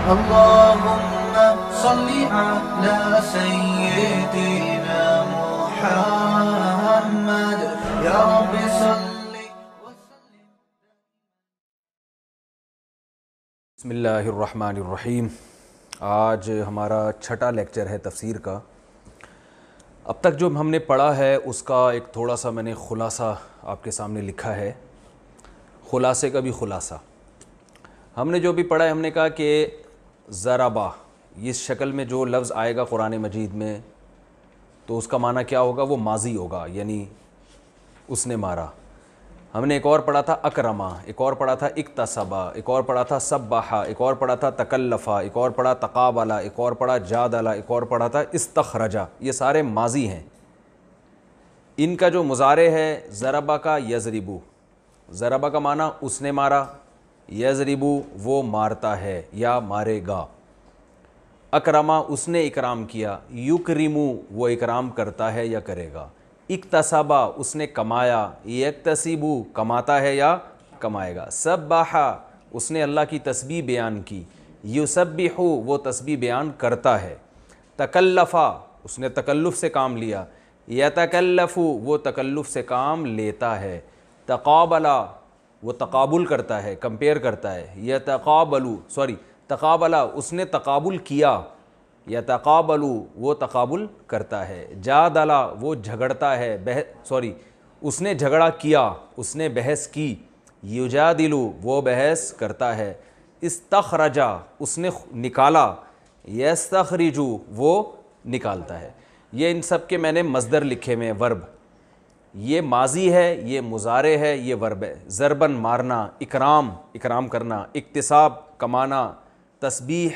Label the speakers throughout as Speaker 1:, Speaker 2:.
Speaker 1: اللهم صل على سيدنا محمد یا رب صل وسلم.
Speaker 2: بسم اللہ الرحمن الرحیم. آج ہمارا چھٹا لیکچر ہے تفسیر کا. اب تک جو ہم نے پڑھا ہے اس کا ایک تھوڑا سا میں نے خلاصہ آپ کے سامنے لکھا ہے. خلاصے کا بھی خلاصہ. ہم نے جو بھی پڑھا ہے ہم نے کہا کہ ضربہ اس شکل میں جو لفظ آئے گا قرآن مجید میں تو اس کا معنی کیا ہوگا؟ وہ ماضی ہوگا، یعنی اس نے مارا. ہم نے ایک اور پڑھا تھا اکرما، ایک اور پڑھا تھا اکتسبا، ایک اور پڑھا تھا سبحا، ایک اور پڑھا تھا تکلفا، ایک اور پڑھا تقابلا، ایک اور پڑھا جادلا، ایک اور پڑھا تھا استخرجا. یہ سارے ماضی ہیں. ان کا جو مضارع ہے ضربہ کا یضربو، ضربہ کا معنی اس نے مارا، یضربو وہ مارتا ہے یا مارے گا. اکرما اس نے اکرام کیا، یکرمو وہ اکرام کرتا ہے یا کرے گا. اکتسبا اس نے کمایا، یکتسبو کماتا ہے یا کمائے گا. سبحا اس نے اللہ کی تسبیح بیان کی، یسبحو وہ تسبیح بیان کرتا ہے. تکلفا اس نے تکلف سے کام لیا، یتکلفو وہ تکلف سے کام لیتا ہے. تقابلا وہ تقابل کرتا ہے، کمپیئر کرتا ہے. تقابلا اس نے تقابل کیا، یتقابلو وہ تقابل کرتا ہے. جادلا وہ جھگڑتا ہے، اس نے جھگڑا کیا، اس نے بحث کی. یجادلو وہ بحث کرتا ہے. استخرجا اس نے نکالا، یستخرجو وہ نکالتا ہے. یہ ان سب کے میں نے مصدر لکھے میں ورب. یہ ماضی ہے، یہ مضارع ہے، یہ ورب ہے. ضربن مارنا، اکرام اکرام کرنا، اکتساب کمانا، تسبیح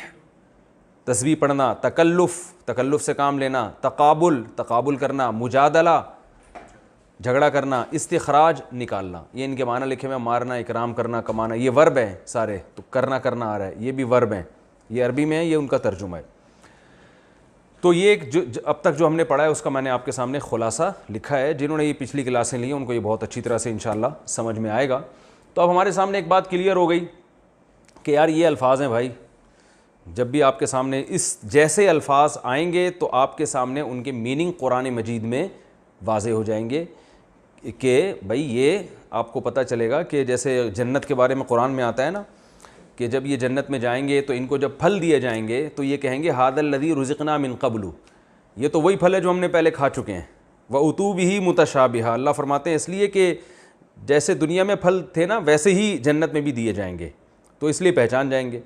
Speaker 2: تسبیح پڑھنا، تکلف تکلف سے کام لینا، تقابل تقابل کرنا، مجادلہ جھگڑا کرنا، استخراج نکالنا. یہ ان کے معنی لکھے میں مارنا، اکرام کرنا، کمانا. یہ ورب ہیں سارے. تو کرنا کرنا آ رہا ہے، یہ بھی ورب ہیں. یہ عربی میں ہے، یہ ان کا ترجمہ ہے. تو یہ ایک جو اب تک جو ہم نے پڑھا ہے اس کا میں نے آپ کے سامنے خلاصہ لکھا ہے. جنہوں نے یہ پچھلی کلاسیں لی ہیں ان کو یہ بہت اچھی طرح سے انشاءاللہ سمجھ میں آئے گا. تو اب ہمارے سامنے ایک بات کلیئر ہو گئی کہ یار یہ الفاظ ہیں بھائی، جب بھی آپ کے سامنے اس جیسے الفاظ آئیں گے تو آپ کے سامنے ان کے میننگ قرآن مجید میں واضح ہو جائیں گے کہ بھائی یہ آپ کو پتہ چلے گا کہ جیسے جنت کے بارے میں قرآن میں آتا ہے نا کہ جب یہ جنت میں جائیں گے تو ان کو جب پھل دیے جائیں گے تو یہ کہیں گے ھذا الذی رزقنا من قبل، یہ تو وہی پھل ہے جو ہم نے پہلے کھا چکے ہیں. وَأُتُوا بِهِ مُتَشَابِهًا اللہ فرماتے ہیں اس لیے کہ جیسے دنیا میں پھل تھے نا ویسے ہی جنت میں بھی دیے جائیں گے، تو اس لیے پہچان جائیں گے.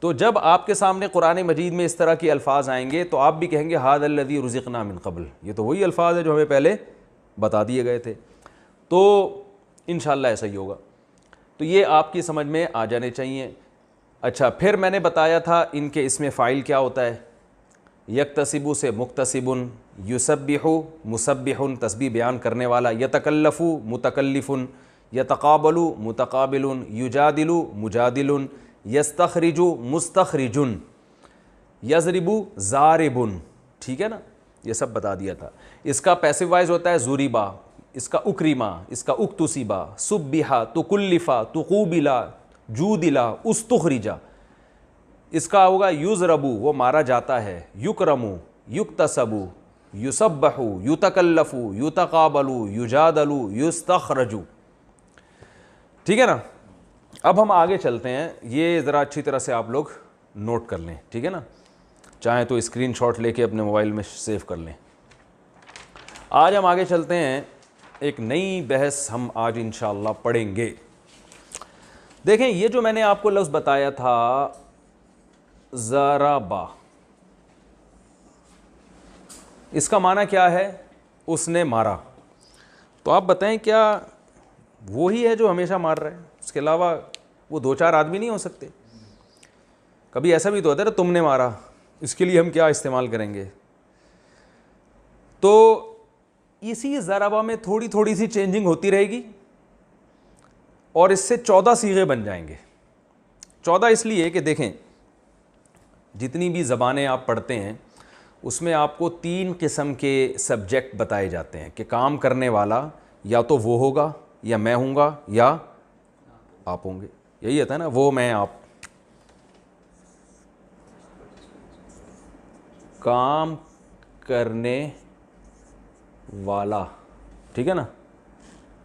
Speaker 2: تو جب آپ کے سامنے قرآن مجید میں اس طرح کے الفاظ آئیں گے تو آپ بھی کہیں گے ھذا الذی رزقنا من قبل، یہ تو وہی الفاظ ہے جو ہمیں پہلے بتا دیے گئے تھے. تو انشاءاللہ ایسا ہی ہوگا. تو یہ آپ کی سمجھ میں آ جانے چاہیے. اچھا پھر میں نے بتایا تھا ان کے اسم فاعل کیا ہوتا ہے. یکتسبو سے مکتسبن، یسبحو مسبحن تسبیح بیان کرنے والا، یتکلفو متکلفن، یتقابلو متقابلن، یجادلو مجادلن، یستخرجو مستخرجن، یضربو ضاربن. ٹھیک ہے نا، یہ سب بتا دیا تھا. اس کا پیسو وائز ہوتا ہے ضربا، اس کا اکرما، اس کا اکتسبا، سبحا، تکلفا، تقوبلا، جودلا، استخرجا. اس کا ہوگا یضربو وہ مارا جاتا ہے، یکرمو یکتسبو، یسبحو یتکلفو، یتقابلو، یجادلو، یستخرجو. ٹھیک ہے نا. اب ہم آگے چلتے ہیں. یہ ذرا اچھی طرح سے آپ لوگ نوٹ کر لیں، ٹھیک ہے نا. چاہیں تو اسکرین شاٹ لے کے اپنے موبائل میں سیو کر لیں. آج ہم آگے چلتے ہیں. ایک نئی بحث ہم آج انشاءاللہ پڑھیں گے. دیکھیں یہ جو میں نے آپ کو لفظ بتایا تھا ضربا، اس کا معنی کیا ہے؟ اس نے مارا. تو آپ بتائیں کیا وہی ہے جو ہمیشہ مار رہا ہے؟ اس کے علاوہ وہ دو چار آدمی نہیں ہو سکتے؟ کبھی ایسا بھی تو ہوتا ہے تم نے مارا، اس کے لیے ہم کیا استعمال کریں گے؟ تو اسی ضربہ میں تھوڑی تھوڑی سی چینجنگ ہوتی رہے گی اور اس سے 14 صیغے بن جائیں گے. 14 اس لیے کہ دیکھیں جتنی بھی زبانیں آپ پڑھتے ہیں اس میں آپ کو 3 قسم کے سبجیکٹ بتائے جاتے ہیں کہ کام کرنے والا یا تو وہ ہوگا یا میں ہوں گا یا آپ ہوں گے. یہی ہوتا ہے نا، وہ میں آپ. کام کرنے والا, ٹھیک ہے نا,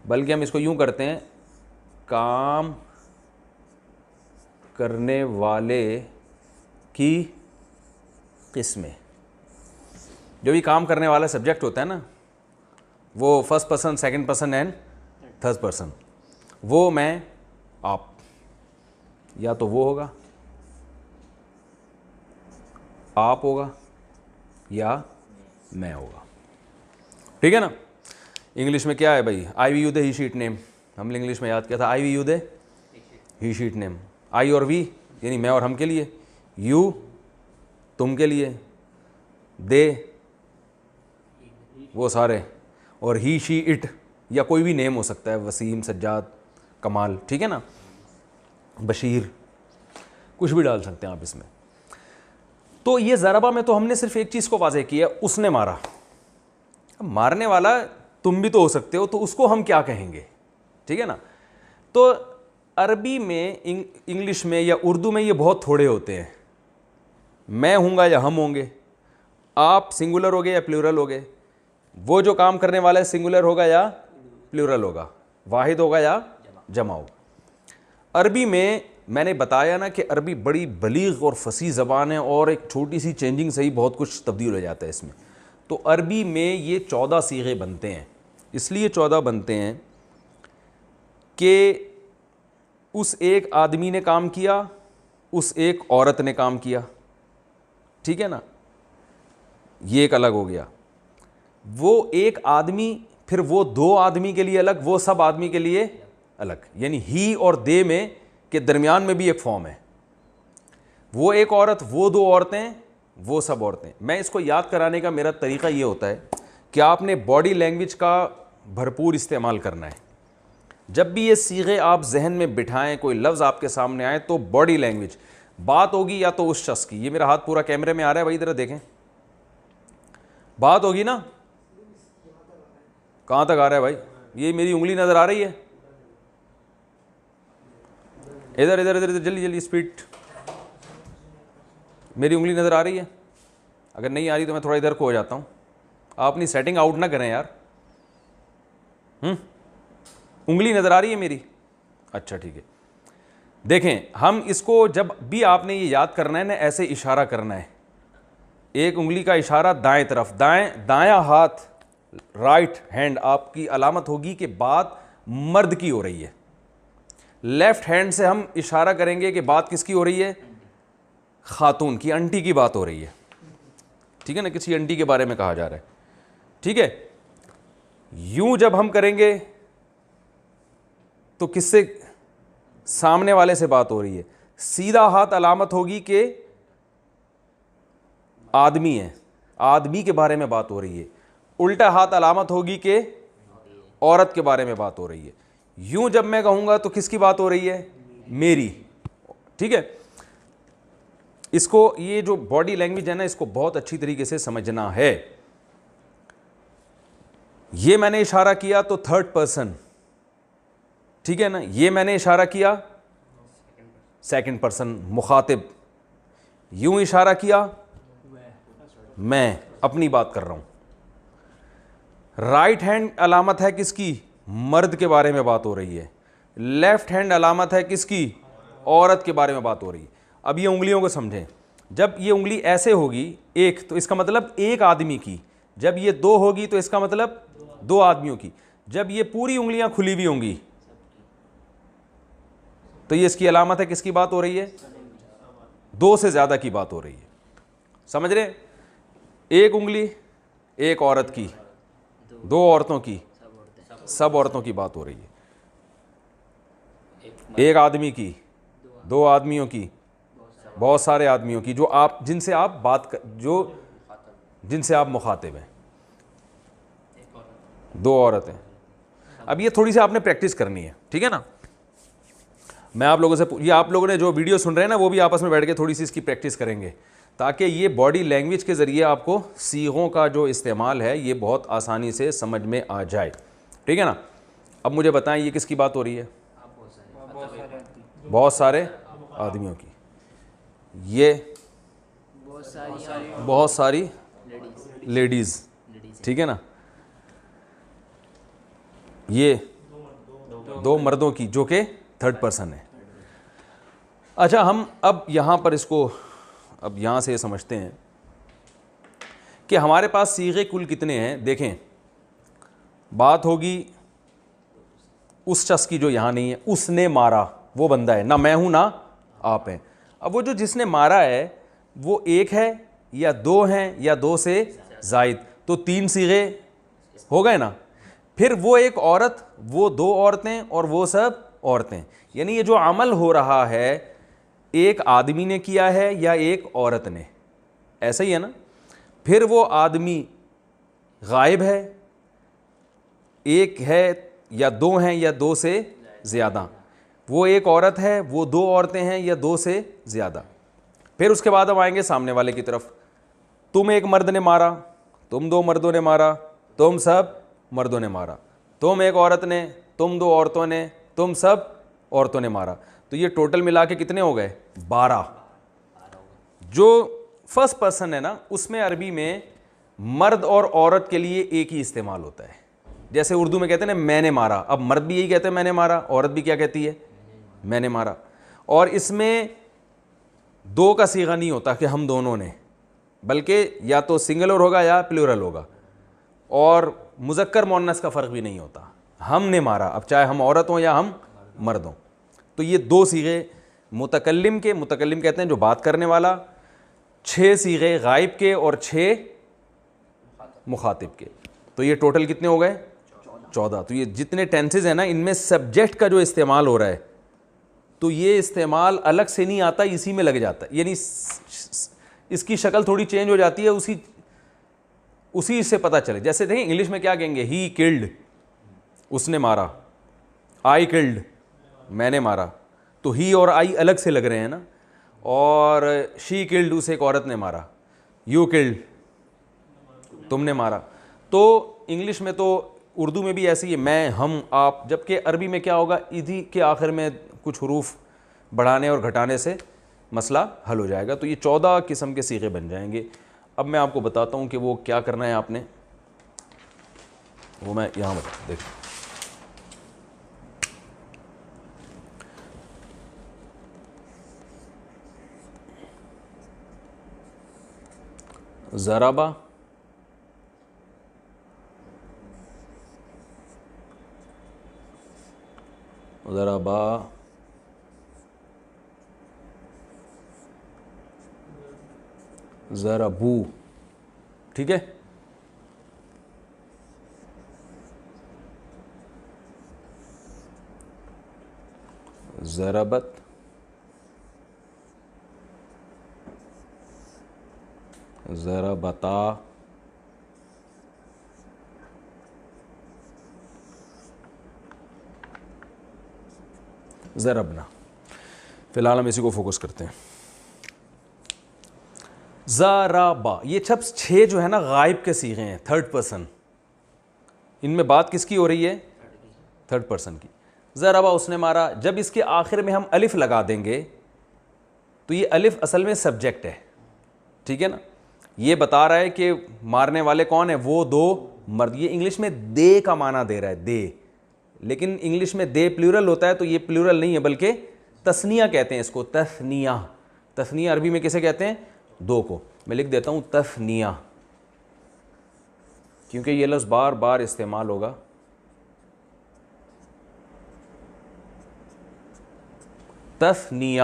Speaker 2: بلکہ ہم اس کو یوں کرتے ہیں, کام کرنے والے کی قسمیں. جو بھی کام کرنے والا سبجیکٹ ہوتا ہے نا, وہ first person, second person and third person, وہ میں, آپ, یا تو وہ ہوگا, آپ ہوگا, یا میں ہوگا, ٹھیک ہے نا. انگلش میں کیا ہے بھائی, آئی وی یو دے ہی شیٹ نیم, ہم نے انگلش میں یاد کیا تھا, آئی وی یو دے ہی شیٹ نیم. آئی اور وی یعنی میں اور ہم کے لیے, یو تم کے لیے, دے وہ سارے, اور ہی شی اٹ یا کوئی بھی نیم ہو سکتا ہے, وسیم, سجاد, کمال, ٹھیک ہے نا, بشیر, کچھ بھی ڈال سکتے ہیں آپ اس میں. تو یہ ضربہ میں تو ہم نے صرف ایک چیز کو واضح کیا, اس نے مارا. مارنے والا تم بھی تو ہو سکتے ہو, تو اس کو ہم کیا کہیں گے, ٹھیک ہے نا. تو عربی میں, انگلش میں یا اردو میں یہ بہت تھوڑے ہوتے ہیں. میں ہوں گا یا ہم ہوں گے, آپ سنگولر ہوگے یا پلورل ہوگے, وہ جو کام کرنے والا ہے سنگولر ہوگا یا پلورل ہوگا, واحد ہوگا یا جمع ہوگا. عربی میں نے بتایا نا کہ عربی بڑی بلیغ اور فصیح زبان ہے, اور ایک چھوٹی سی چینجنگ سے ہی بہت کچھ تبدیل ہو جاتا ہے اس میں. تو عربی میں یہ 14 صیغے بنتے ہیں. اس لیے 14 بنتے ہیں کہ اس ایک آدمی نے کام کیا, اس ایک عورت نے کام کیا, ٹھیک ہے نا, یہ ایک الگ ہو گیا. وہ ایک آدمی, پھر وہ 2 آدمی کے لیے الگ, وہ سب آدمی کے لیے الگ, یعنی ہی اور دے میں کے درمیان میں بھی ایک فارم ہے. وہ ایک عورت, وہ 2 عورتیں, وہ سب عورتیں. میں اس کو یاد کرانے کا میرا طریقہ یہ ہوتا ہے کہ آپ نے باڈی لینگویج کا بھرپور استعمال کرنا ہے. جب بھی یہ صیغے آپ ذہن میں بٹھائیں, کوئی لفظ آپ کے سامنے آئے, تو باڈی لینگویج بات ہوگی یا تو اس شخص کی, یہ میرا ہاتھ پورا کیمرے میں آ رہا ہے بھائی, ذرا دیکھیں, بات ہوگی نا, کہاں تک آ رہا ہے بھائی, یہ میری انگلی نظر آ رہی ہے, ادھر ادھر ادھر جلدی جلدی اسپیڈ, میری انگلی نظر آ رہی ہے, اگر نہیں آ رہی تو میں تھوڑا ادھر کو ہو جاتا ہوں, آپ اپنی سیٹنگ آؤٹ نہ کریں یار. انگلی نظر آ رہی ہے میری, اچھا ٹھیک ہے. دیکھیں, ہم اس کو جب بھی آپ نے یہ یاد کرنا ہے نا, ایسے اشارہ کرنا ہے, ایک انگلی کا اشارہ دائیں طرف, دایاں ہاتھ, رائٹ ہینڈ آپ کی علامت ہوگی کہ بات مرد کی ہو رہی ہے. لیفٹ ہینڈ سے ہم اشارہ کریں گے کہ بات کس کی ہو رہی ہے, خاتون کی, انٹی کی بات ہو رہی ہے, ٹھیک ہے نا, کسی انٹی کے بارے میں کہا جا رہا ہے, ٹھیک ہے. یوں جب ہم کریں گے تو کس سے, سامنے والے سے بات ہو رہی ہے. سیدھا ہاتھ علامت ہوگی کہ آدمی ہے, آدمی کے بارے میں بات ہو رہی ہے. الٹا ہاتھ علامت ہوگی کہ عورت کے بارے میں بات ہو رہی ہے. یوں جب میں کہوں گا تو کس کی بات ہو رہی ہے, میری, ٹھیک ہے. اس کو, یہ جو باڈی لینگویج ہے نا, اس کو بہت اچھی طریقے سے سمجھنا ہے. یہ میں نے اشارہ کیا تو تھرڈ پرسن, ٹھیک ہے نا, یہ میں نے اشارہ کیا سیکنڈ پرسن مخاطب, یوں اشارہ کیا میں اپنی بات کر رہا ہوں. رائٹ ہینڈ علامت ہے کس کی, مرد کے بارے میں بات ہو رہی ہے. لیفٹ ہینڈ علامت ہے کس کی, عورت کے بارے میں بات ہو رہی ہے. اب یہ انگلیوں کو سمجھیں, جب یہ انگلی ایسے ہوگی ایک, تو اس کا مطلب ایک آدمی کی. جب یہ 2 ہوگی تو اس کا مطلب 2 آدمیوں کی. جب یہ پوری انگلیاں کھلی ہوئی ہوں گی تو یہ اس کی علامت ہے کس کی بات ہو رہی ہے, 2 سے زیادہ کی بات ہو رہی ہے. سمجھ رہے, ایک انگلی ایک عورت کی, 2 عورتوں کی, سب عورتوں کی بات ہو رہی ہے. ایک آدمی کی, 2 آدمیوں کی, بہت سارے آدمیوں کی, جو آپ, جن سے آپ بات, جن سے آپ مخاطب ہیں. 2 عورتیں. اب یہ تھوڑی سی آپ نے پریکٹس کرنی ہے, ٹھیک ہے نا. میں آپ لوگوں سے, یہ آپ لوگوں نے جو ویڈیو سن رہے ہیں نا, وہ بھی آپس میں بیٹھ کے تھوڑی سی اس کی پریکٹس کریں گے, تاکہ یہ باڈی لینگویج کے ذریعے آپ کو صیغوں کا جو استعمال ہے یہ بہت آسانی سے سمجھ میں آ جائے, ٹھیک ہے نا. اب مجھے بتائیں یہ کس کی بات ہو رہی ہے, بہت سارے آدمیوں کی. یہ بہت ساری لیڈیز, ٹھیک ہے نا, یہ دو مردوں کی جو کہ تھرڈ پرسن ہے. اچھا ہم اب یہاں پر اس کو اب یہاں سے سمجھتے ہیں کہ ہمارے پاس صیغے کل کتنے ہیں. دیکھیں بات ہوگی اس شخص کی جو یہاں نہیں ہے, اس نے مارا, وہ بندہ ہے, نہ میں ہوں نہ آپ ہیں. اب وہ جو جس نے مارا ہے وہ ایک ہے یا دو ہیں یا دو سے زائد, تو تین صیغے ہو گئے نا. پھر وہ ایک عورت, وہ دو عورتیں اور وہ سب عورتیں, یعنی یہ جو عمل ہو رہا ہے ایک آدمی نے کیا ہے یا ایک عورت نے, ایسا ہی ہے نا. پھر وہ آدمی غائب ہے, ایک ہے یا دو ہیں یا دو سے زیادہ, وہ ایک عورت ہے, وہ دو عورتیں ہیں یا دو سے زیادہ. پھر اس کے بعد ہم آئیں گے سامنے والے کی طرف, تم ایک مرد نے مارا, تم دو مردوں نے مارا, تم سب مردوں نے مارا, تم ایک عورت نے, تم دو عورتوں نے, تم سب عورتوں نے مارا. تو یہ ٹوٹل ملا کے کتنے ہو گئے؟ 12. جو فرسٹ پرسن ہے نا اس میں عربی میں مرد اور عورت کے لیے ایک ہی استعمال ہوتا ہے. جیسے اردو میں کہتے ہیں نا میں نے مارا, اب مرد بھی یہی کہتے ہیں میں نے مارا, عورت بھی کیا کہتی ہے میں نے مارا. اور اس میں دو کا صیغہ نہیں ہوتا کہ ہم دونوں نے, بلکہ یا تو سنگولر ہوگا یا پلورل ہوگا, اور مذکر مؤنث کا فرق بھی نہیں ہوتا, ہم نے مارا, اب چاہے ہم عورت ہوں یا ہم مرد ہوں. تو یہ دو صیغے متکلم کے, متکلم کہتے ہیں جو بات کرنے والا, 6 صیغے غائب کے اور 6 مخاطب کے. تو یہ ٹوٹل کتنے ہو گئے؟ 14. تو یہ جتنے ٹینسز ہیں نا ان میں سبجیکٹ کا جو استعمال ہو رہا ہے تو یہ استعمال الگ سے نہیں آتا, اسی میں لگ جاتا ہے, یعنی اس کی شکل تھوڑی چینج ہو جاتی ہے اسی سے پتہ چلے. جیسے دیکھیں انگلش میں کیا کہیں گے, ہی کلڈ, اس نے مارا, آئی کلڈ, میں نے مارا. تو ہی اور آئی الگ سے لگ رہے ہیں نا, اور شی کلڈ, اسے ایک عورت نے مارا, یو کلڈ, تم نے مارا. تو انگلش میں تو اردو میں بھی ایسی ہے میں, ہم, آپ, جبکہ عربی میں کیا ہوگا ادھی کے آخر میں کچھ حروف بڑھانے اور گھٹانے سے مسئلہ حل ہو جائے گا. تو یہ 14 قسم کے صیغے بن جائیں گے. اب میں آپ کو بتاتا ہوں کہ وہ کیا کرنا ہے آپ نے, وہ میں یہاں دیکھ, ضربہ, ضربا, ضربو, ٹھیک ہے. ضربت, ضربتا, ضربنا. فی الحال ہم اسی کو فوکس کرتے ہیں. ضربا, یہ سب 6 جو ہے نا غائب کے صیغے ہیں, تھرڈ پرسن. ان میں بات کس کی ہو رہی ہے؟ تھرڈ پرسن کی. ضربا, اس نے مارا. جب اس کے آخر میں ہم الف لگا دیں گے تو یہ الف اصل میں سبجیکٹ ہے, ٹھیک ہے نا. یہ بتا رہا ہے کہ مارنے والے کون ہیں, وہ دو مرد. یہ انگلش میں دے کا معنی دے رہا ہے, دے, لیکن انگلش میں دے پلورل ہوتا ہے, تو یہ پلورل نہیں ہے بلکہ تثنیہ کہتے ہیں اس کو, تثنیہ. تثنیہ عربی میں کسے کہتے ہیں؟ دو کو. میں لکھ دیتا ہوں تثنیہ, کیونکہ یہ لفظ بار بار استعمال ہوگا. تثنیہ,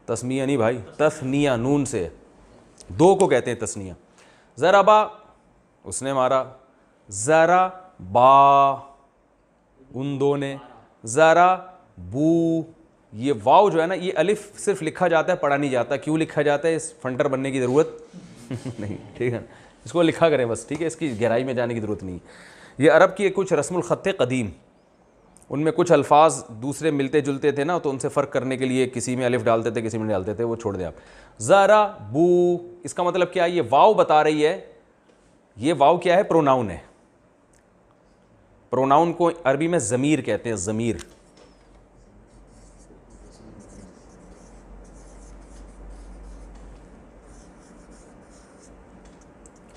Speaker 2: تسمیہ نہیں بھائی, تثنیہ نون سے, دو کو کہتے ہیں تثنیہ. ضربا, اس نے مارا. ضربا, ان دو نے. ضربو, یہ واو جو ہے نا یہ الف صرف لکھا جاتا ہے, پڑھا نہیں جاتا. کیوں لکھا جاتا ہے؟ اس فنٹر بننے کی ضرورت نہیں, ٹھیک ہے. اس کو لکھا کریں بس, ٹھیک ہے, اس کی گہرائی میں جانے کی ضرورت نہیں. یہ عرب کی کچھ رسم الخط قدیم, ان میں کچھ الفاظ دوسرے ملتے جلتے تھے نا, تو ان سے فرق کرنے کے لیے کسی میں الف ڈالتے تھے کسی میں ڈالتے تھے, وہ چھوڑ دیں آپ. ضربو, اس کا مطلب کیا ہے؟ یہ واو بتا رہی ہے. یہ واو کیا ہے؟ پروناؤن ہے. پروناؤن کو عربی میں ضمیر کہتے ہیں, ضمیر.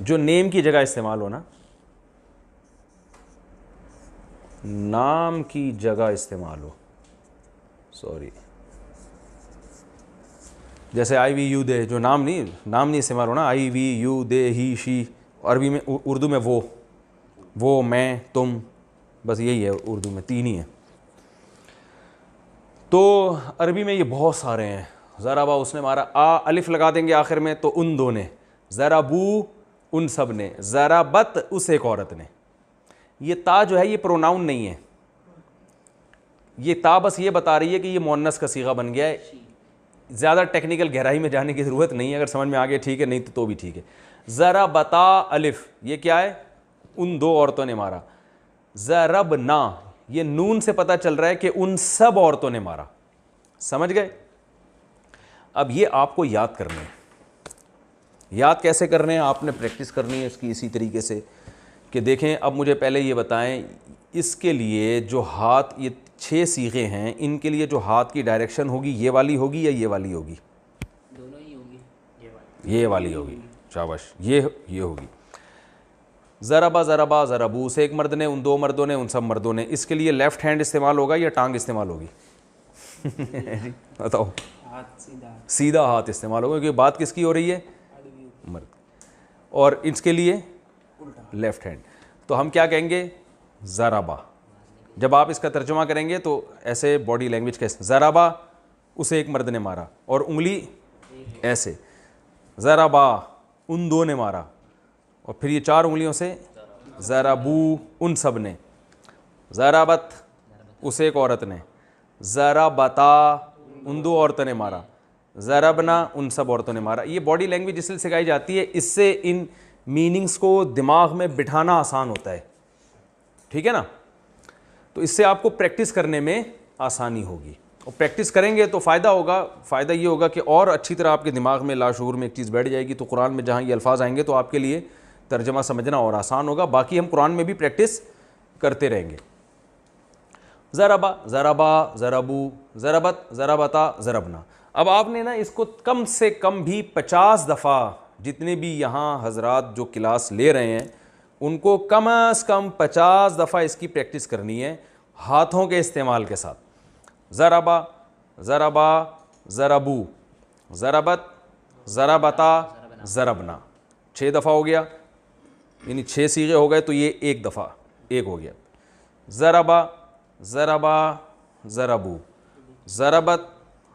Speaker 2: جو نیم کی جگہ استعمال ہونا, نام کی جگہ استعمال ہو, سوری, جیسے آئی وی یو دے, جو نام نہیں استعمال ہونا, آئی وی یو دے ہی شی, عربی میں اردو میں وہ میں تم, بس یہی ہے اردو میں, تین ہی ہیں. تو عربی میں یہ بہت سارے ہیں. ضربا اس نے مارا, الف لگا دیں گے آخر میں تو ان دو نے, ضربو ان سب نے, ضربت اس ایک عورت نے. یہ تا جو ہے یہ پروناؤن نہیں ہے, یہ تا بس یہ بتا رہی ہے کہ یہ مؤنث کا صیغہ بن گیا ہے. زیادہ ٹیکنیکل گہرائی میں جانے کی ضرورت نہیں ہے, اگر سمجھ میں آ گیا ٹھیک ہے, نہیں تو بھی ٹھیک ہے. ضربتا الف, یہ کیا ہے, ان دو عورتوں نے مارا. ضربنا, یہ نون سے پتہ چل رہا ہے کہ ان سب عورتوں نے مارا. سمجھ گئے؟ اب یہ آپ کو یاد کرنے ہیں. یاد کیسے کرنے ہیں, آپ نے پریکٹس کرنی ہے اس کی اسی طریقے سے کہ دیکھیں. اب مجھے پہلے یہ بتائیں, اس کے لیے جو ہاتھ, یہ 6 صیغے ہیں, ان کے لیے جو ہاتھ کی ڈائریکشن ہوگی یہ والی ہوگی یا یہ والی ہوگی؟
Speaker 3: دونوں ہی ہوگی.
Speaker 2: یہ والی ہوگی. شاباش, یہ ہوگی. ضربا ضربا ضربو, سے ایک مرد نے, ان دو مردوں نے, ان سب مردوں نے. اس کے لیے لیفٹ ہینڈ استعمال ہوگا یا ٹانگ استعمال ہوگی؟ بتاؤ.
Speaker 3: ہاتھ
Speaker 2: سیدھا ہاتھ استعمال ہوگا کیونکہ بات کس کی ہو رہی ہے؟ مرد. اور اس کے لیے لیفٹ ہینڈ. تو ہم کیا کہیں گے؟ ضربا. جب آپ اس کا ترجمہ کریں گے تو ایسے باڈی لینگویج کیسے, ضربا اسے ایک مرد نے مارا, اور انگلی ایسے, ضربا ان دو نے مارا, اور پھر یہ 4 انگلیوں سے ضربو ان سب نے, ضربت اسے ایک عورت نے, ضربتا ان دو عورتوں نے مارا, ضربنا ان سب عورتوں نے مارا. یہ باڈی لینگویج اس لیے سکھائی جاتی ہے, اس سے ان میننگز کو دماغ میں بٹھانا آسان ہوتا ہے. ٹھیک ہے نا؟ تو اس سے آپ کو پریکٹس کرنے میں آسانی ہوگی, اور پریکٹس کریں گے تو فائدہ ہوگا. فائدہ یہ ہوگا کہ اور اچھی طرح آپ کے دماغ میں لاشعور میں ایک چیز بیٹھ جائے گی, تو قرآن میں جہاں یہ الفاظ آئیں گے تو آپ کے لیے ترجمہ سمجھنا اور آسان ہوگا. باقی ہم قرآن میں بھی پریکٹس کرتے رہیں گے. ضربا ضربا ضربو, ضربت ضربتا ضربنا. اب آپ نے نا اس کو کم سے کم بھی 50 دفعہ, جتنے بھی یہاں حضرات جو کلاس لے رہے ہیں ان کو کم از کم 50 دفعہ اس کی پریکٹس کرنی ہے ہاتھوں کے استعمال کے ساتھ. ضربا ضربا ضربو, ضربت ضربتا ضربنا. 6 دفعہ ہو گیا, یعنی 6 صیغے ہو گئے, تو یہ ایک دفعہ ایک ہو گیا. ضربا ضربا ضربو, ضربت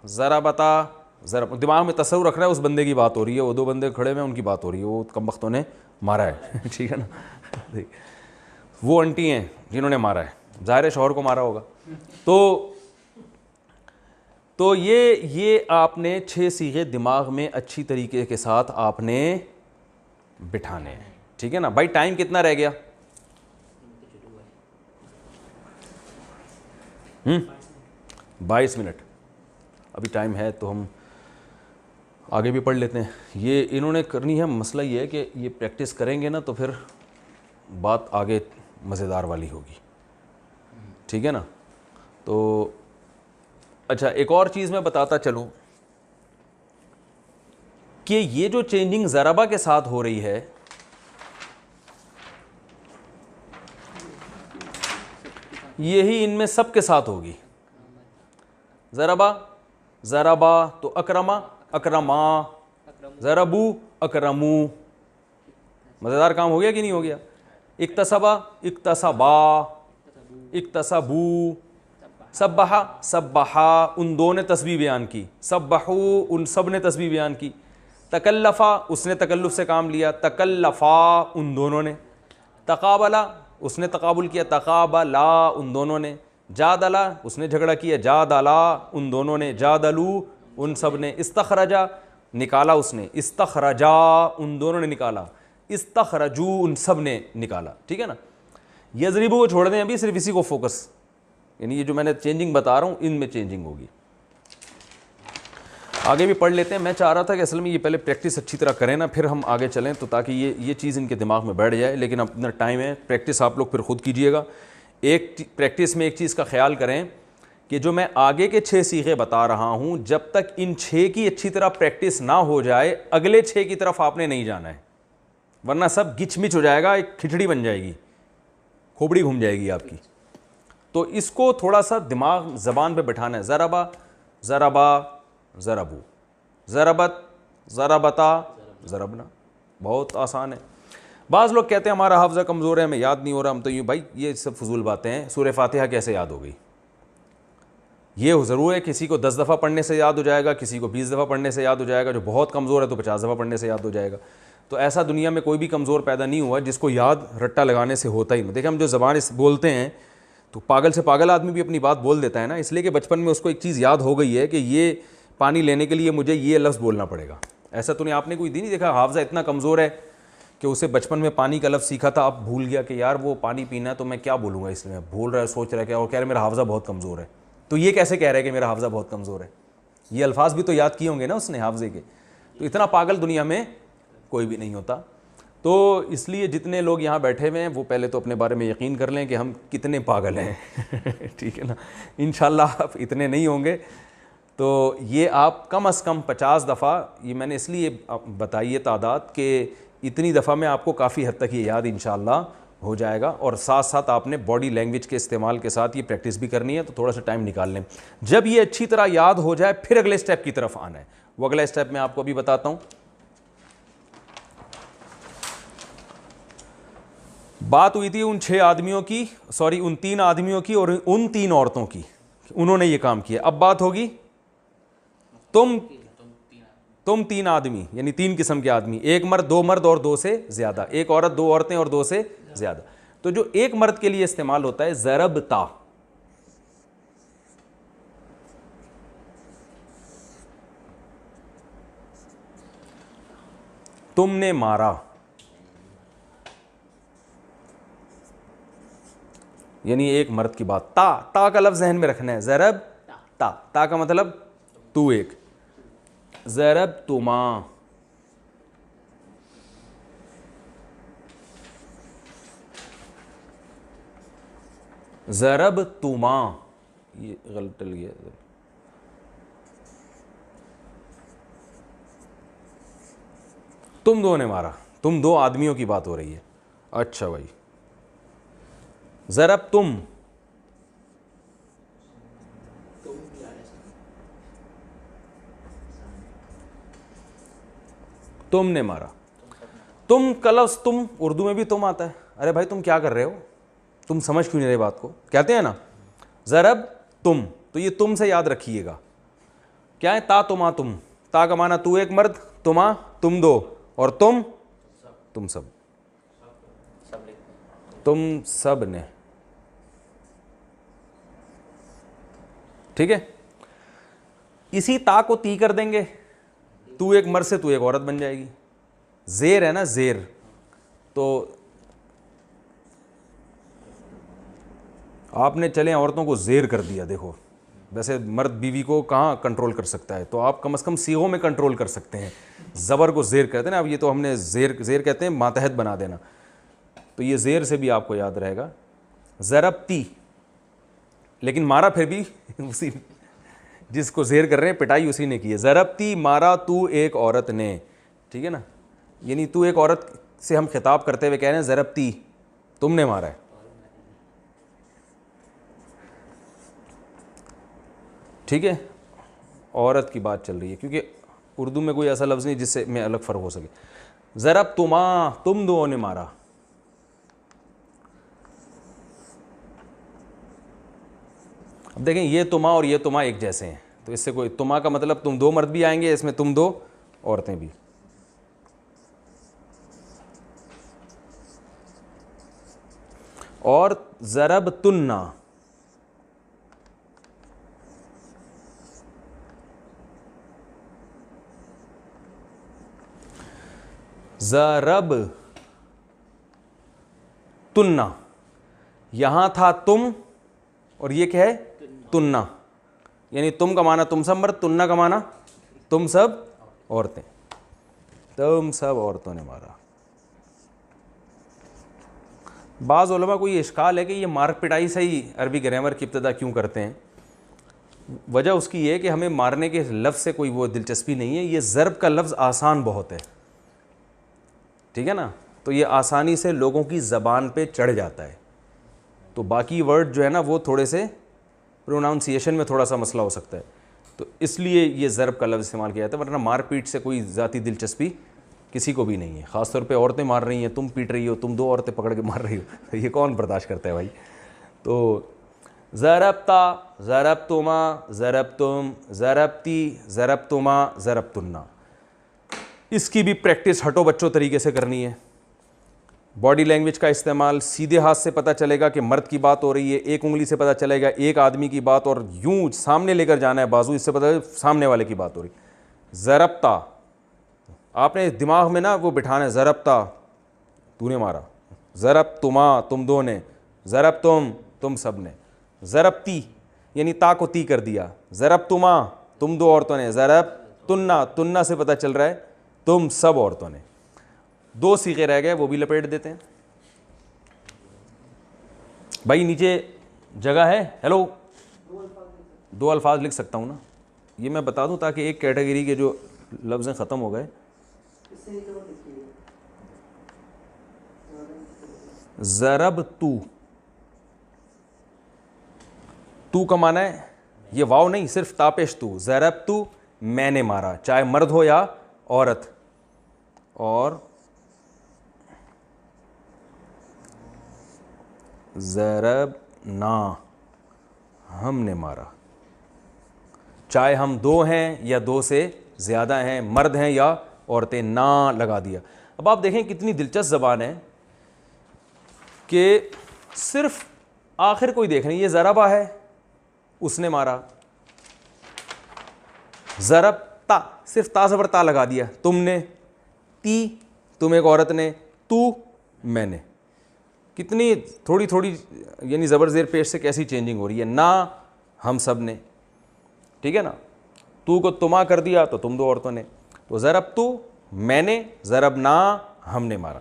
Speaker 2: ضربتا ضرب. دماغ میں تصور رکھنا ہے اس بندے کی بات ہو رہی ہے, وہ 2 بندے کھڑے ہیں ان کی بات ہو رہی ہے, وہ کم بختوں نے مارا ہے. ٹھیک ہے نا؟ وہ انٹی ہیں جنہوں نے مارا ہے, ظاہر ہے شوہر کو مارا ہوگا. تو یہ آپ نے 6 صیغے دماغ میں اچھی طریقے کے ساتھ آپ نے بٹھانے ہیں. ٹھیک ہے نا بھائی؟ ٹائم کتنا رہ گیا؟ 22 منٹ ابھی ٹائم ہے, تو ہم آگے بھی پڑھ لیتے ہیں. یہ انہوں نے کرنی ہے. مسئلہ یہ ہے کہ یہ پریکٹس کریں گے نا تو پھر بات آگے مزیدار والی ہوگی. ٹھیک ہے نا؟ تو اچھا, ایک اور چیز میں بتاتا چلوں کہ یہ جو چینجنگ ضربہ کے ساتھ ہو رہی ہے, یہی ان میں سب کے ساتھ ہوگی. ضربا ضربا تو اکرما اکرما, ضربو اکرمو. مزیدار کام ہو گیا کہ نہیں ہو گیا؟ اکتسبا اکتسبا اکتسبو, سبحا سبحا ان دو نے تسبیح بیان کی, سبحو ان سب نے تسبیح بیان کی. تکلفا اس نے تکلف سے کام لیا, تکلفا ان دونوں نے. تقابلا اس نے تقابل کیا, تقابلا ان دونوں نے. جادلا اس نے جھگڑا کیا, جادلا ان دونوں نے. جادلو ان سب نے. استخرجا نکالا اس نے, استخرجا ان دونوں نے نکالا. استخرجو ان سب نے نکالا. ٹھیک ہے نا؟ یضربو کو چھوڑ دیں ابھی, صرف اسی کو فوکس, یعنی یہ جو میں نے چینجنگ بتا رہا ہوں ان میں چینجنگ ہوگی. آگے بھی پڑھ لیتے ہیں. میں چاہ رہا تھا کہ اصل میں یہ پہلے پریکٹس اچھی طرح کریں نا, پھر ہم آگے چلیں, تو تاکہ یہ چیز ان کے دماغ میں بیٹھ جائے. لیکن اپنا ٹائم ہے, پریکٹس آپ لوگ پھر خود کیجئے گا. ایک پریکٹس میں ایک چیز کا خیال کریں کہ جو میں آگے کے 6 صیغے بتا رہا ہوں, جب تک ان 6 کی اچھی طرح پریکٹس نہ ہو جائے اگلے 6 کی طرف آپ نے نہیں جانا ہے. ورنہ سب گچ مچ ہو جائے گا, ایک کھچڑی بن جائے گی, کھوپڑی گھوم جائے گی آپ کی. تو اس کو تھوڑا سا دماغ زبان پہ بٹھانا ہے. ضربا ضربا ضربو, ضربت ضربتا ضربنا, بہت آسان ہے. بعض لوگ کہتے ہیں ہمارا حافظہ کمزور ہے, ہمیں یاد نہیں ہو رہا, ہم تو یوں. بھائی یہ سب فضول باتیں ہیں. سورہ فاتحہ کیسے یاد ہو گئی؟ یہ ضرور ہے کسی کو 10 دفعہ پڑھنے سے یاد ہو جائے گا, کسی کو 20 دفعہ پڑھنے سے یاد ہو جائے گا, جو بہت کمزور ہے تو 50 دفعہ پڑھنے سے یاد ہو جائے گا. تو ایسا دنیا میں کوئی بھی کمزور پیدا نہیں ہوا جس کو یاد رٹا لگانے سے ہوتا ہی نہیں. دیکھیں ہم جو زبان بولتے ہیں تو پاگل سے پاگل آدمی بھی اپنی بات بول دیتا ہے نا, اس لیے کہ بچپن میں اس کو ایک چیز یاد ہو گئی ہے کہ یہ پانی لینے کے لیے مجھے یہ لفظ بولنا پڑے گا. ایسا تو نہیں, آپ نے کوئی دن نہیں دیکھا حافظہ اتنا کمزور ہے کہ اسے بچپن میں پانی کا لفظ سیکھا تھا, اب بھول گیا کہ یار وہ پانی پینا ہے تو میں کیا بولوں گا, اس میں بھول رہا ہے, سوچ رہا ہے کہ, اور کہہ رہے میرا حافظہ بہت کمزور ہے. تو یہ کیسے کہہ رہا ہے کہ میرا حافظہ بہت کمزور ہے؟ یہ الفاظ بھی تو یاد کیے ہوں گے نا اس نے حافظے کے. تو اتنا پاگل دنیا میں کوئی بھی نہیں ہوتا. تو اس لیے جتنے لوگ یہاں بیٹھے ہوئے ہیں وہ پہلے تو اپنے بارے میں یقین کر لیں کہ ہم کتنے پاگل ہیں. ٹھیک ہے نا, انشاءاللہ آپ اتنے نہیں ہوں گے. تو یہ آپ کم از کم 50 دفعہ, یہ میں نے اس لیے بتائی ہے تعداد کہ اتنی دفعہ میں آپ کو کافی حد تک یہ یاد انشاءاللہ ہو جائے گا. اور ساتھ ساتھ آپ نے باڈی لینگویج کے استعمال کے ساتھ یہ پریکٹس بھی کرنی ہے, تو تھوڑا سا ٹائم نکال لیں. جب یہ اچھی طرح یاد ہو جائے پھر اگلے اسٹیپ کی طرف آنا ہے. وہ اگلا اسٹیپ میں آپ کو ابھی بتاتا ہوں. بات ہوئی تھی ان 6 آدمیوں کی, ان 3 آدمیوں کی اور ان 3 عورتوں کی, انہوں نے یہ کام کیا. اب بات ہوگی تم 3 آدمی, یعنی 3 قسم کے آدمی, 1 مرد 2 مرد اور 2 سے زیادہ, 1 عورت 2 عورتیں اور 2 سے زیادہ. تو جو ایک مرد کے لیے استعمال ہوتا ہے ضربتا, تم نے مارا, یعنی ایک مرد کی بات. تا کا لفظ ذہن میں رکھنا ہے. ضرب تا کا مطلب تو ایک. ضرب تما, ضرب تما, یہ غلط ڈل گیا. تم 2 نے مارا, تم 2 آدمیوں کی بات ہو رہی ہے. اچھا بھائی, ضرب تم نے مارا. تم کا لفظ تم اردو میں بھی تم آتا ہے. ارے بھائی تم کیا کر رہے ہو, تم سمجھ کیوں نہیں رہے بات کو, کہتے ہیں نا ضرب تم. تو یہ تم سے یاد رکھیے گا کیا ہے, تا تما تم. تا کا معنی تو ایک مرد, تما تم 2, اور تم سب, تم سب نے. ٹھیک ہے, اسی تا کو تی کر دیں گے, تو ایک مرد سے تو ایک عورت بن جائے گی. زیر ہے نا, زیر. تو آپ نے چلیں عورتوں کو زیر کر دیا. دیکھو ویسے مرد بیوی کو کہاں کنٹرول کر سکتا ہے, تو آپ کم از کم صیغوں میں کنٹرول کر سکتے ہیں. زبر کو زیر کہتے ہیں نا, اب یہ تو ہم نے زیر کہتے ہیں ماتحت بنا دینا, تو یہ زیر سے بھی آپ کو یاد رہے گا. ضربتی, لیکن مارا پھر بھی اسی جس کو زیر کر رہے ہیں پٹائی اسی نے کی ہے. ضربتی مارا تو ایک عورت نے. ٹھیک ہے نا, یعنی تو ایک عورت سے ہم خطاب کرتے ہوئے کہہ رہے ہیں ضربتی, تم نے مارا ہے. ٹھیک ہے, عورت کی بات چل رہی ہے کیونکہ اردو میں کوئی ایسا لفظ نہیں جس سے میں الگ فرق ہو سکے. ضرب تما, تم 2 نے مارا. اب دیکھیں یہ تما اور یہ تما ایک جیسے ہیں, تو اس سے کوئی, تما کا مطلب تم 2 مرد بھی آئیں گے, اس میں تم 2 عورتیں بھی. اور ضرب تننا, ضرب تننا, یہاں تھا تم اور یہ کیا ہے تننا, یعنی تم کا معنی تم سب مرد, تننا کا معنی تم سب عورتیں. تم سب عورتوں نے مارا. بعض علماء کو یہ اشکال ہے کہ یہ مار پٹائی سے ہی عربی گرامر کی ابتدا کیوں کرتے ہیں. وجہ اس کی یہ ہے کہ ہمیں مارنے کے لفظ سے کوئی وہ دلچسپی نہیں ہے, یہ ضرب کا لفظ آسان بہت ہے. ٹھیک ہے نا, تو یہ آسانی سے لوگوں کی زبان پہ چڑھ جاتا ہے. تو باقی ورڈ جو ہے نا وہ تھوڑے سے پروناؤنسیشن میں تھوڑا سا مسئلہ ہو سکتا ہے, تو اس لیے یہ ضرب کا لفظ استعمال کیا جاتا ہے, ورنہ مار پیٹ سے کوئی ذاتی دلچسپی کسی کو بھی نہیں ہے. خاص طور پہ عورتیں مار رہی ہیں, تم پیٹ رہی ہو, تم 2 عورتیں پکڑ کے مار رہی ہو, یہ کون برداشت کرتا ہے بھائی. تو ضربتا, ضربتما, ضربتم, ضربتی, ضربتما, ضربتنا, اس کی بھی پریکٹس ہٹو بچوں طریقے سے کرنی ہے. باڈی لینگویج کا استعمال, سیدھے ہاتھ سے پتہ چلے گا کہ مرد کی بات ہو رہی ہے, ایک انگلی سے پتہ چلے گا ایک آدمی کی بات, اور یوں سامنے لے کر جانا ہے بازو, اس سے پتہ چلے سامنے والے کی بات ہو رہی. ضربتا, آپ نے دماغ میں نا وہ بٹھانا ہے, ضربتا تو نے مارا, ضربتما تم 2 نے, ضربتم تم سب نے, ضربتی یعنی تا کو تی کر دیا, ضربتما تم 2 عورتوں نے, ضربتنا تننا سے پتہ چل رہا ہے تم سب عورتوں نے. 2 صیغے رہ گئے, وہ بھی لپیٹ دیتے ہیں. بھائی نیچے جگہ ہے؟ ہیلو, 2 الفاظ لکھ سکتا ہوں نا, یہ میں بتا دوں تاکہ ایک کیٹیگری کے جو لفظ ختم ہو گئے. ضرب تو کا معنی ہے یہ واو نہیں, صرف تاپیش تو, ضرب تو میں نے مارا, چاہے مرد ہو یا عورت. اور ضربنا ہم نے مارا, چاہے ہم 2 ہیں یا 2 سے زیادہ ہیں, مرد ہیں یا عورتیں, نا لگا دیا. اب آپ دیکھیں کتنی دلچسپ زبان ہے کہ صرف آخر کوئی دیکھ نہیں, یہ ضربہ ہے, اس نے مارا, ضرب تا, صرف تا زبر تا لگا دیا, تم نے, تی تم ایک عورت نے, تو میں نے. کتنی تھوڑی تھوڑی یعنی زبر زیر پیش سے کیسی چینجنگ ہو رہی ہے. نا ہم سب نے, ٹھیک ہے نا, تو کو تما کر دیا تو تم 2 عورتوں نے. تو ضرب تو میں نے, ضربنا ہم نے مارا.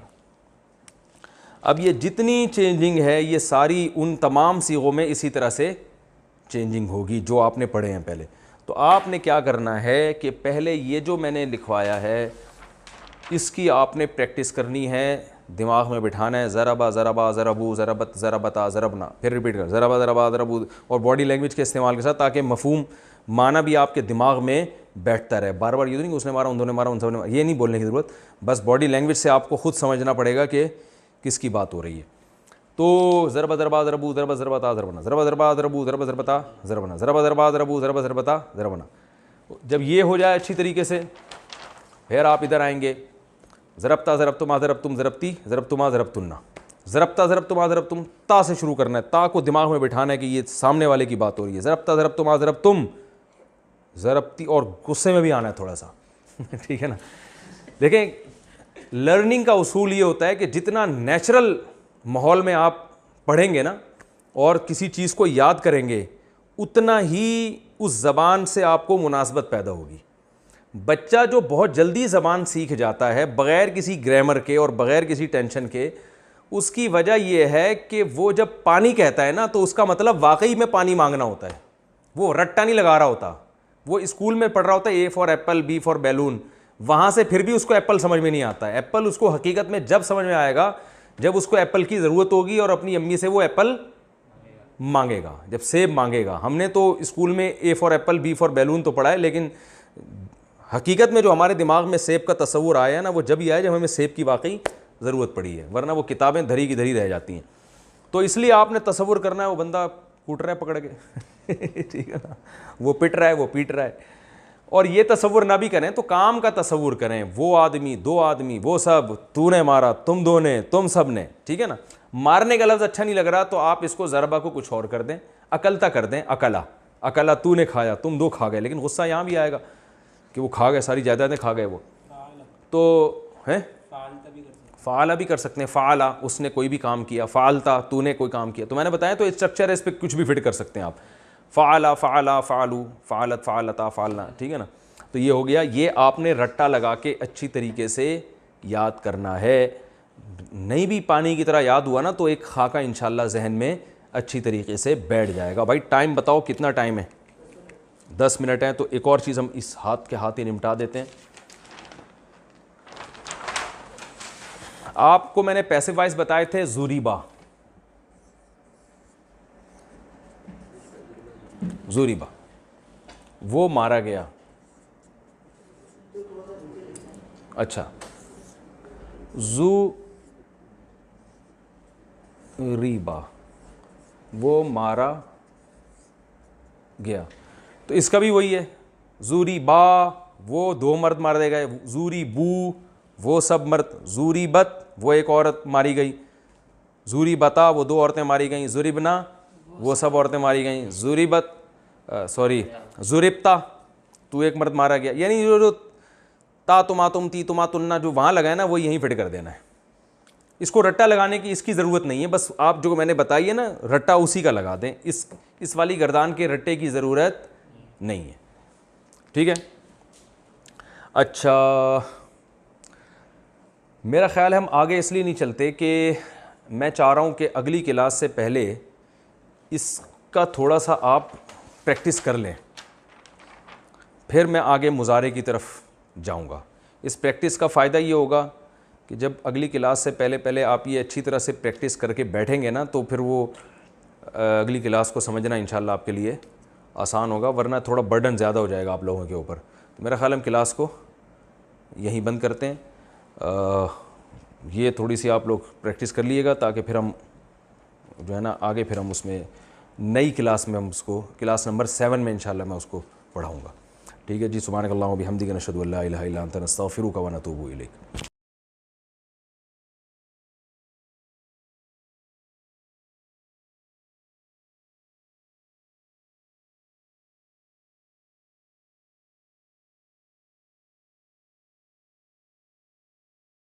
Speaker 2: اب یہ جتنی چینجنگ ہے یہ ساری ان تمام صیغوں میں اسی طرح سے چینجنگ ہوگی جو آپ نے پڑھے ہیں پہلے. تو آپ نے کیا کرنا ہے کہ پہلے یہ جو میں نے لکھوایا ہے اس کی آپ نے پریکٹس کرنی ہے, دماغ میں بٹھانا ہے. ضربا ضربا ضربو ضربت ضربتا ضربنا, پھر ریپیٹ کر ضربا ضربا ضربو, اور باڈی لینگویج کے استعمال کے ساتھ تاکہ مفہوم معنی بھی آپ کے دماغ میں بیٹھتا رہے. بار بار یہ نہیں کہ اس نے مارا, ان 2 نے مارا, ان سب نے مارا, یہ نہیں بولنے کی ضرورت. بس باڈی لینگویج سے آپ کو خود سمجھنا پڑے گا کہ کس کی بات ہو رہی ہے. تو ضربا ضربا ضربو ضربا ضربتا ضربنا, ضربا ضربا ضربو ضربا ضربتا ضربنا, ضربا ضربا ضربو ضربا ضربتا ضربنا. جب یہ ہو جائے اچھی طریقے سے, پھر آپ ادھر آئیں گے, ضربتا ضربتما ضربتم ضربتی ضربتما ضربتنا, ضربتا ضربتما ضربتم, تا سے شروع کرنا ہے, تا کو دماغ میں بٹھانا ہے کہ یہ سامنے والے کی بات ہو رہی ہے. ضربتا ضربتما ضربتم ضربتی, اور غصے میں بھی آنا ہے تھوڑا سا, ٹھیک ہے نا. دیکھیں لرننگ کا اصول یہ ہوتا ہے کہ جتنا نیچرل ماحول میں آپ پڑھیں گے نا اور کسی چیز کو یاد کریں گے اتنا ہی اس زبان سے آپ کو مناسبت پیدا ہوگی. بچہ جو بہت جلدی زبان سیکھ جاتا ہے بغیر کسی گرامر کے اور بغیر کسی ٹینشن کے, اس کی وجہ یہ ہے کہ وہ جب پانی کہتا ہے نا تو اس کا مطلب واقعی میں پانی مانگنا ہوتا ہے, وہ رٹا نہیں لگا رہا ہوتا. وہ اسکول میں پڑھ رہا ہوتا ہے A for apple, B for balloon, وہاں سے پھر بھی اس کو ایپل سمجھ میں نہیں آتا ہے. ایپل اس کو حقیقت میں جب سمجھ میں آئے گا جب اس کو ایپل کی ضرورت ہوگی اور اپنی امی سے وہ ایپل مانگے گا, جب سیب مانگے گا. ہم نے تو اسکول میں A for apple, B for balloon تو پڑھا ہے, لیکن حقیقت میں جو ہمارے دماغ میں سیب کا تصور آیا ہے نا وہ جب ہی آیا جب ہمیں سیب کی واقعی ضرورت پڑی ہے, ورنہ وہ کتابیں دھری کی دھری رہ جاتی ہیں. تو اس لیے آپ نے تصور کرنا ہے وہ بندہ کوٹ رہا ہے پکڑ کے, ٹھیک ہے نا, وہ پٹ رہا ہے, وہ پیٹ رہا ہے. اور یہ تصور نہ بھی کریں تو کام کا تصور کریں, وہ آدمی, 2 آدمی, وہ سب, تو نے مارا, تم 2 نے, تم سب نے, ٹھیک ہے نا. مارنے کا لفظ اچھا نہیں لگ رہا تو آپ اس کو ضربہ کو کچھ اور کر دیں, اکلتا کر دیں, اکلا, اکلا تو نے کھایا, تم 2 کھا گئے. لیکن غصہ یہاں بھی آئے گا کہ وہ کھا گئے, ساری جائیدادیں کھا گئے وہ. تو ہیں فعالہ بھی کر سکتے ہیں, فعالہ اس نے کوئی بھی کام کیا, فعالتا تو نے کوئی کام کیا. تو میں نے بتایا تو اسٹرکچر ہے, اس پہ کچھ بھی فٹ کر سکتے ہیں آپ. فعالہ, فعلا, فعلو, فعلت, فعلتا, فعلنا, ٹھیک ہے نا. تو یہ ہو گیا, یہ آپ نے رٹا لگا کے اچھی طریقے سے یاد کرنا ہے. نہیں بھی پانی کی طرح یاد ہوا نا تو ایک خاکہ انشاءاللہ ذہن میں اچھی طریقے سے بیٹھ جائے گا. بھائی ٹائم بتاؤ کتنا ٹائم ہے؟ 10 منٹ ہیں. تو ایک اور چیز ہم اس ہاتھ کے ہاتھ ہی نمٹا دیتے ہیں. آپ کو میں نے پیسو وائس بتائے تھے زوریبا، زوریبا وہ مارا گیا. اچھا زوریبا وہ مارا گیا، تو اس کا بھی وہی ہے. زوری با وہ دو مرد مارے گئے، زوری بو وہ سب مرد، زوری بت وہ ایک عورت ماری گئی، زوری بتا وہ دو عورتیں ماری گئیں، زوری بنا وہ سب عورتیں ماری گئیں، زوری بت زوربتا تو ایک مرد مارا گیا. یعنی جو تا تما تم تی تما تننا جو وہاں لگا ہے نا وہ یہیں فٹ کر دینا ہے. اس کو رٹا لگانے کی اس کی ضرورت نہیں ہے، بس آپ جو میں نے بتائی ہے نا رٹا اسی کا لگا دیں، اس والی گردان کے رٹے کی ضرورت نہیں ہے. ٹھیک ہے. اچھا میرا خیال ہے ہم آگے اس لیے نہیں چلتے کہ میں چاہ رہا ہوں کہ اگلی کلاس سے پہلے اس کا تھوڑا سا آپ پریکٹس کر لیں، پھر میں آگے مضارع کی طرف جاؤں گا. اس پریکٹس کا فائدہ یہ ہوگا کہ جب اگلی کلاس سے پہلے آپ یہ اچھی طرح سے پریکٹس کر کے بیٹھیں گے نا تو پھر وہ اگلی کلاس کو سمجھنا انشاءاللہ آپ کے لیے آسان ہوگا، ورنہ تھوڑا برڈن زیادہ ہو جائے گا آپ لوگوں کے اوپر. تو میرا خیال ہم کلاس کو یہیں بند کرتے ہیں. یہ تھوڑی سی آپ لوگ پریکٹس کر لیے گا تاکہ پھر ہم جو ہے نا آگے پھر ہم اس میں نئی کلاس میں ہم اس کو کلاس نمبر 7 میں انشاءاللہ میں اس کو پڑھاؤں گا. ٹھیک ہے جی. سبحانک اللہم و بحمدک نشہد ان لا الہ الا انت نستغفرک و نتوب الیک.